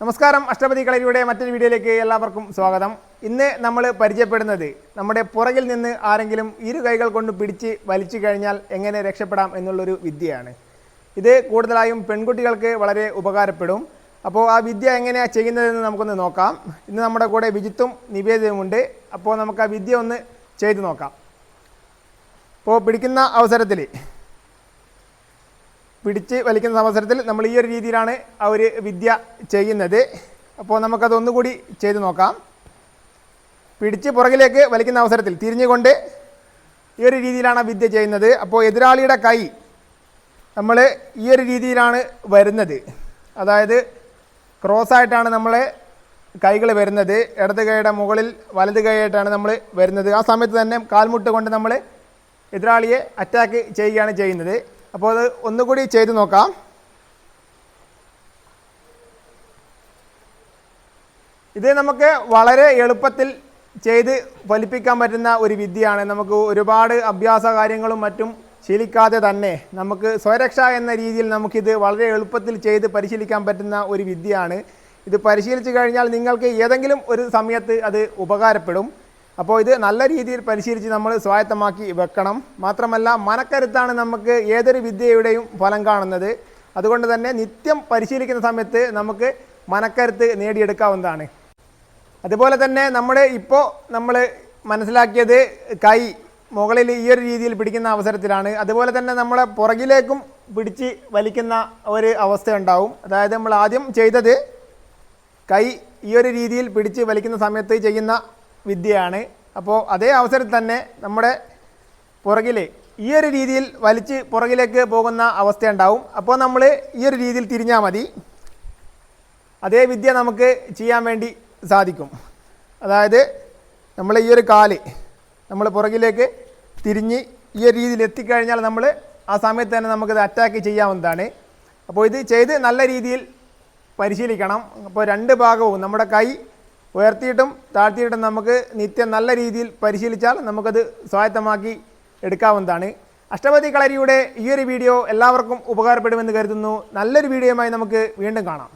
നമസ്കാരം, അഷ്ടപതി കളരിയുടെ മറ്റൊരു വീഡിയോയിലേക്ക് എല്ലാവർക്കും സ്വാഗതം. ഇന്ന് നമ്മൾ പരിചയപ്പെടുന്നത് നമ്മുടെ പുറകിൽ നിന്ന് ആരെങ്കിലും ഇരു കൈകൾ കൊണ്ട് പിടിച്ച് വലിച്ചു കഴിഞ്ഞാൽ എങ്ങനെ രക്ഷപ്പെടാം എന്നുള്ളൊരു വിദ്യയാണ്. ഇത് കൂടുതലായും പെൺകുട്ടികൾക്ക് വളരെ ഉപകാരപ്പെടും. അപ്പോൾ ആ വിദ്യ എങ്ങനെയാണ് ചെയ്യുന്നതെന്ന് നമുക്കൊന്ന് നോക്കാം. ഇന്ന് നമ്മുടെ കൂടെ വിജിത്തും നിവേദ്യവുമുണ്ട്. അപ്പോൾ നമുക്ക് ആ വിദ്യ ഒന്ന് ചെയ്തു നോക്കാം. അപ്പോൾ പിടിക്കുന്ന അവസരത്തിൽ പിടിച്ച് വലിക്കുന്ന അവസരത്തിൽ നമ്മൾ ഈ ഒരു രീതിയിലാണ് ആ ഒരു വിദ്യ ചെയ്യുന്നത്. അപ്പോൾ നമുക്കതൊന്നുകൂടി ചെയ്ത് നോക്കാം. പിടിച്ച് പുറകിലേക്ക് വലിക്കുന്ന അവസരത്തിൽ തിരിഞ്ഞുകൊണ്ട് ഈ ഒരു രീതിയിലാണ് വിദ്യ ചെയ്യുന്നത്. അപ്പോൾ എതിരാളിയുടെ കൈ നമ്മൾ ഈ ഒരു രീതിയിലാണ് വരുന്നത്. അതായത് ക്രോസായിട്ടാണ് നമ്മളെ കൈകൾ വരുന്നത്. ഇടത് കൈയുടെ മുകളിൽ വലത് കൈയായിട്ടാണ് നമ്മൾ വരുന്നത്. ആ സമയത്ത് തന്നെ കാൽമുട്ട് കൊണ്ട് നമ്മൾ എതിരാളിയെ അറ്റാക്ക് ചെയ്യുകയാണ് ചെയ്യുന്നത്. അപ്പോൾ അത് ഒന്നുകൂടി ചെയ്തു നോക്കാം. ഇത് നമുക്ക് വളരെ എളുപ്പത്തിൽ ചെയ്ത് ഫലിപ്പിക്കാൻ പറ്റുന്ന ഒരു വിദ്യയാണ്. നമുക്ക് ഒരുപാട് അഭ്യാസ കാര്യങ്ങളും മറ്റും ശീലിക്കാതെ തന്നെ നമുക്ക് സ്വയരക്ഷ എന്ന രീതിയിൽ നമുക്കിത് വളരെ എളുപ്പത്തിൽ ചെയ്ത് പരിശീലിക്കാൻ പറ്റുന്ന ഒരു വിദ്യയാണ്. ഇത് പരിശീലിച്ചു കഴിഞ്ഞാൽ നിങ്ങൾക്ക് ഏതെങ്കിലും ഒരു സമയത്ത് അത് ഉപകാരപ്പെടും. അപ്പോൾ ഇത് നല്ല രീതിയിൽ പരിശീലിച്ച് നമ്മൾ സ്വായത്തമാക്കി വെക്കണം. മാത്രമല്ല മനക്കരുത്താണ് നമുക്ക് ഏതൊരു വിദ്യയുടെയും ഫലം കാണുന്നത്. അതുകൊണ്ട് തന്നെ നിത്യം പരിശീലിക്കുന്ന സമയത്ത് നമുക്ക് മനക്കരുത്ത് നേടിയെടുക്കാവുന്നതാണ്. അതുപോലെ തന്നെ നമ്മൾ മനസ്സിലാക്കിയത് കൈ മുകളിൽ ഈ ഒരു രീതിയിൽ പിടിക്കുന്ന അവസരത്തിലാണ്. അതുപോലെ തന്നെ നമ്മളെ പുറകിലേക്കും പിടിച്ച് വലിക്കുന്ന ഒരു അവസ്ഥ ഉണ്ടാവും. അതായത് നമ്മൾ ആദ്യം ചെയ്തത് കൈ ഈ ഒരു രീതിയിൽ പിടിച്ച് വലിക്കുന്ന സമയത്ത് ചെയ്യുന്ന വിദ്യയാണ്. അപ്പോൾ അതേ അവസരത്തിൽ തന്നെ നമ്മുടെ പുറകിൽ ഈ ഒരു രീതിയിൽ വലിച്ച് പുറകിലേക്ക് പോകുന്ന അവസ്ഥ ഉണ്ടാവും. അപ്പോൾ നമ്മൾ ഈ ഒരു രീതിയിൽ തിരിഞ്ഞാൽ മതി. അതേ വിദ്യ നമുക്ക് ചെയ്യാൻ വേണ്ടി സാധിക്കും. അതായത് നമ്മൾ ഈ ഒരു കാല് നമ്മൾ പുറകിലേക്ക് തിരിഞ്ഞ് ഈ ഒരു രീതിയിൽ എത്തിക്കഴിഞ്ഞാൽ നമ്മൾ ആ സമയത്ത് തന്നെ നമുക്കത് അറ്റാക്ക് ചെയ്യാവുന്നതാണ്. അപ്പോൾ ഇത് ചെയ്ത് നല്ല രീതിയിൽ പരിശീലിക്കണം. അപ്പോൾ രണ്ട് ഭാഗവും നമ്മുടെ കൈ ഉയർത്തിയിട്ടും താഴ്ത്തിയിട്ടും നമുക്ക് നിത്യം നല്ല രീതിയിൽ പരിശീലിച്ചാൽ നമുക്കത് സ്വായത്തമാക്കി എടുക്കാവുന്നതാണ്. അഷ്ടപതി കളരിയുടെ ഈ ഒരു വീഡിയോ എല്ലാവർക്കും ഉപകാരപ്പെടുമെന്ന് കരുതുന്നു. നല്ലൊരു വീഡിയോയുമായി നമുക്ക് വീണ്ടും കാണാം.